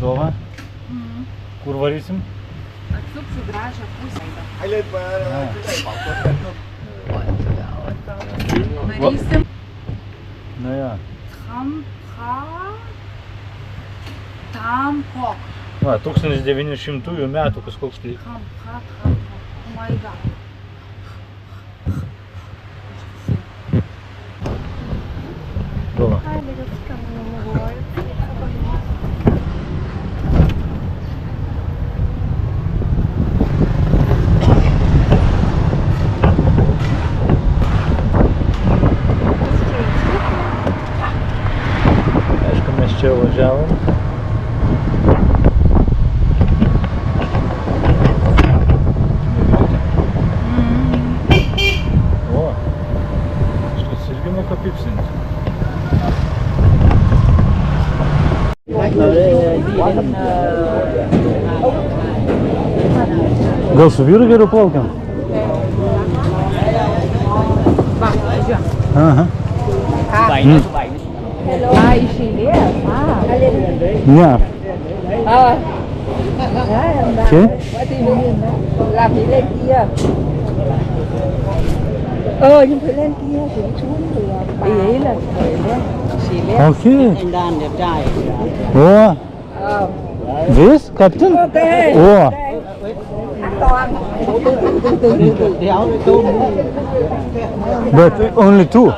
Dova? Kur varysim? Atsuksiu gražią pusę. Varysim. Na ja. Tam Coc. Va, 1900 metų kažkoks tai. Tam Coc. Oh my god. Dova. Aišku, mes čia važiavom. O, šis irgi moka pipsinti. Gal su vyru geriau plaukiam? Va, važiuojam. Aha. Ai, iš eilės? Ne. Čia? Làm gì lên kia. Nhưng phải lên kia thì nó xuống thì ý là phải lên xì lên. Ok. Anh đàn đẹp trai. О. This, Captain? Ok. О. An toàn. Từ đéo với tôm. But only two.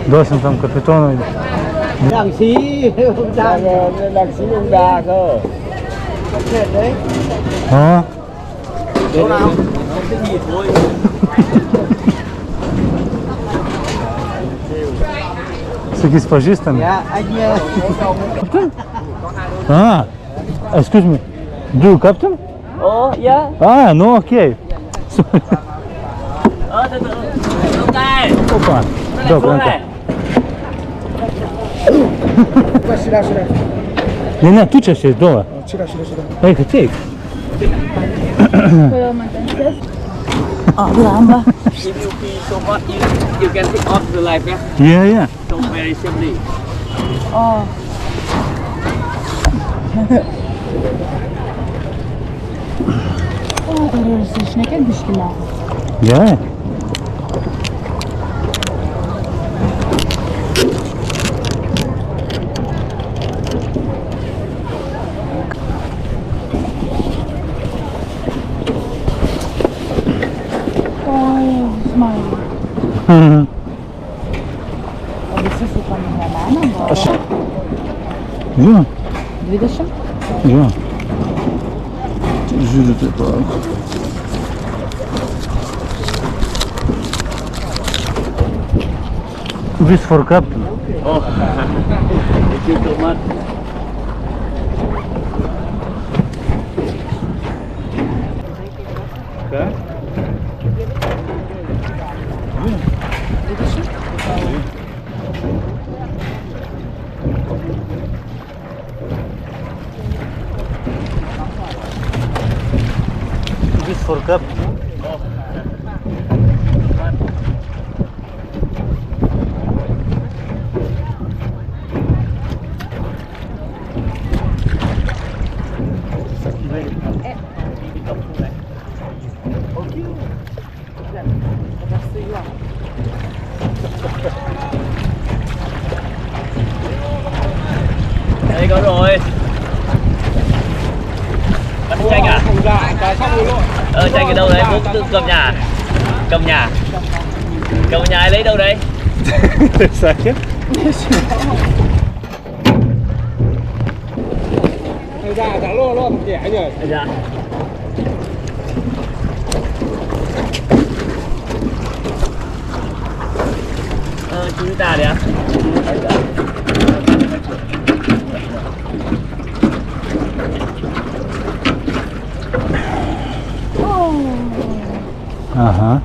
Досим там капітону. Đằng xí ông ta. Đằng xí ông ta cơ. Đấy. О. Chỗ nào? Không biết nhìn thôi. Sakys pažįstami. Dạ, anh Ah, excuse me. Do you captain? Ồ, dạ. Ah, no, okay. Từ từ. Ok. Опа. Добре. Sira. Не, tu čia sėdi, Dova. Sira. Eik, ateik. Lamba. If you feel so hot, you can take off the life, yeah? Yeah. So very simply. Dar šnekėk biškį metų. Yeah. O visi su kameramenom? Aš. Jo. 20? Jo. Žiūriu taip pat. This for captain. Oh, thank you so much. Ką? This for captain. Đây có rồi. Bắt chanh à? Chanh ở đâu đấy? Bố tự cầm nhà. Cầm nhà ấy lấy đâu đấy? Sao chứ? Dạ lo một kẻ nhỉ? Dạ. Chú ta đấy á? Aha.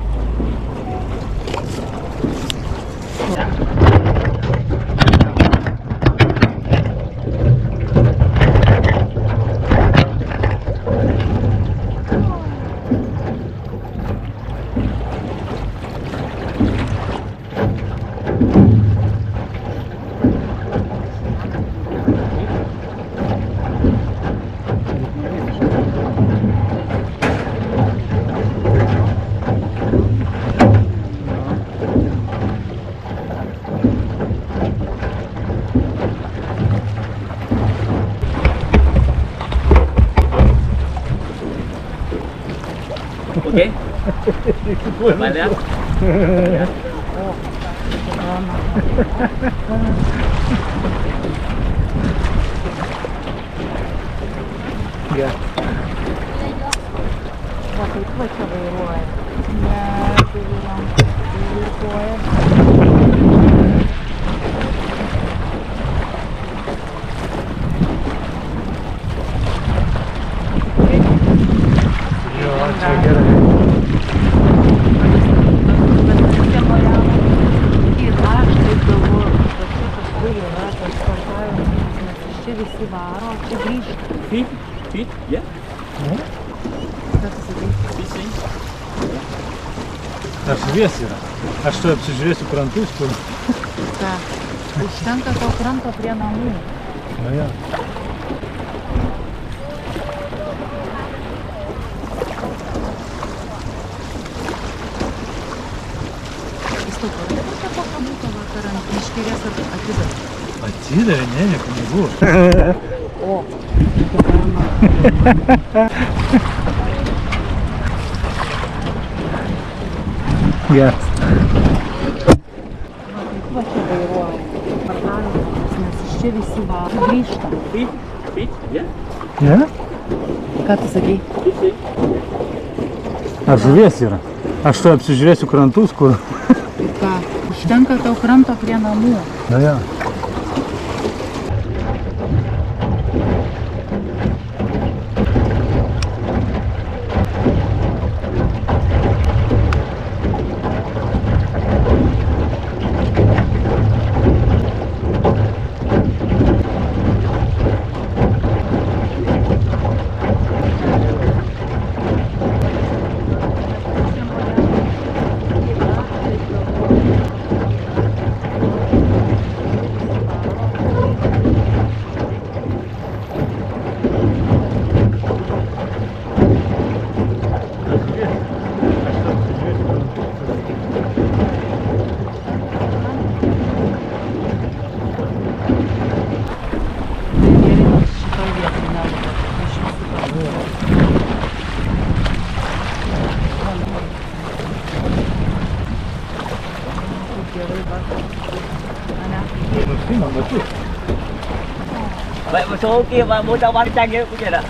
Oke. Balik ya. Ya. Waktu itu baca vairuoja. Ne, tai vairuoja. Jo, čia gerai. Visi varo, čia grįžta. Fit, ja. Kas sakai? Ar žuvies yra? Aš tu apsižiūrėsiu krantus, kur... Ką? Užtenka to kranto prie namų. Na ja. Jis tau pavyko čia pakabūto vakar ant miškerės ar atidavė? Atidavė, ne, nieko nebuvo. O, Geras. va čia vairuoja. Patrauktas, nes iš čia visi varo. Grįžta. Fit, ja. Ne? Ką tu sakei? Ar žuvies yra? Aš tu apsižiūrėsiu krantus, kur... Ką? Užtenka tau kranto prie namų. Na ja. Vậy một số kia mà mua tao bán chanh ấy cũng vậy đó.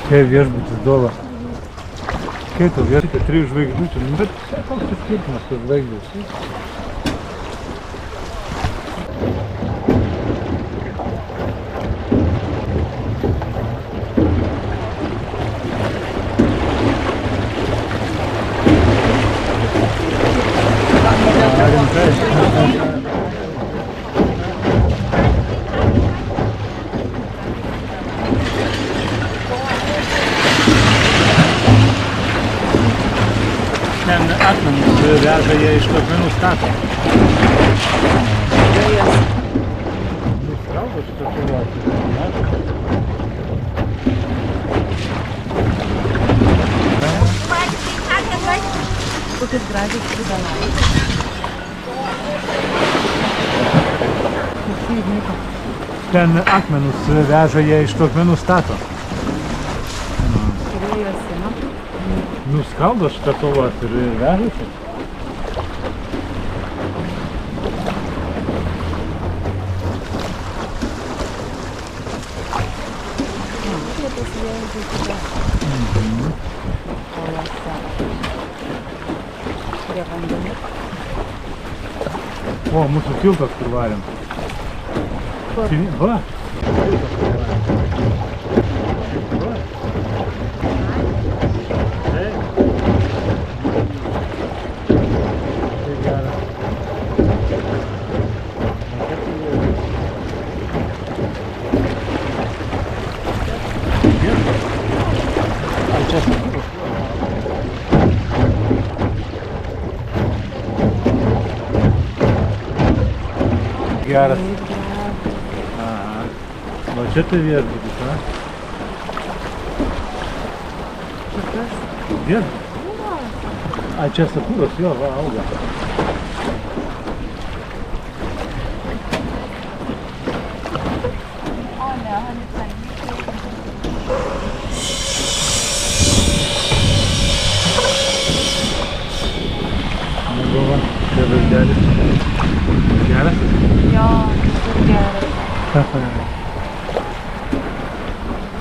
Kaip viešbutis Dola. Kaip tau viešbutis 3 žvaigždučių, bet koks tas skirtumas tos žvaigždės. veža, jie iš akmenų stato. Kalba šitą suvosti, ne? Kokius gražius kalnai. Ten akmenus veža, jie iš akmenų stato. Skaldo šitą kovas ir vežasi. O, mūsų tiltas kur varėm. Va! Geras. Aha. Va čia tai viešbutis, a? Šitas? Viešbutis? A, čia sakūros, jo, va, auga. Nebuvo, čia vaizdelis. Geras? Jo, visur geras.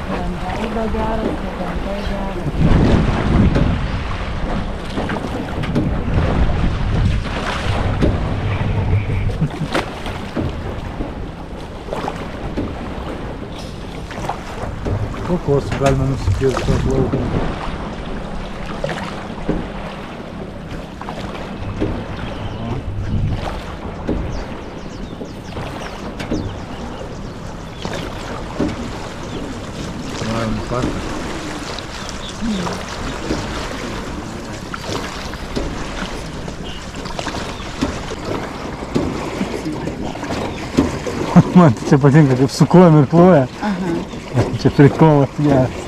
Vandenybė geras, vandenybė geras. Kokosų galima nusipirkti ant lauko. Man čia patinka, kaip su kojom ir ploja. Čia prikolas geras.